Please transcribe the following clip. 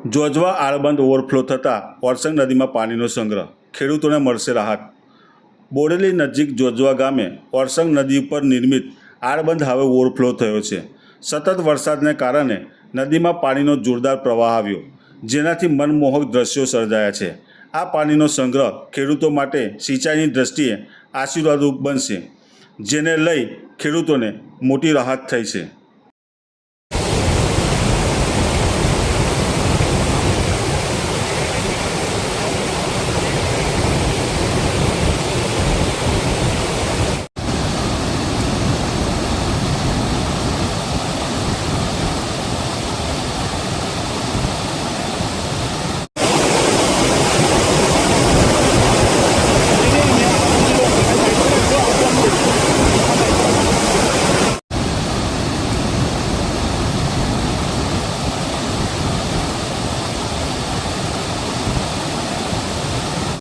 Jojwa આળબંધ overflow થતાં ઓરસંગ નદીમાં પાણીનો સંગ્રહ, ખેડૂતોને મળશે રાહત। બોડેલી નજીક જોજવા ગામે ઓરસંગ નદી ઉપર નિર્મિત આળબંધ હવે ઓવરફ્લો થયો છે। સતત વરસાદને કારણે નદીમાં પાણીનો જોરદાર પ્રવાહ આવ્યો, જેનાથી મનમોહક દ્રશ્યો સર્જાયા છે। આ પાણીનો સંગ્રહ ખેડૂતો માટે સિંચાઈની દ્રષ્ટિએ આશીર્વાદરૂપ બનશે, જેને લઈ ખેડૂતોને મોટી રાહત થઈ છે।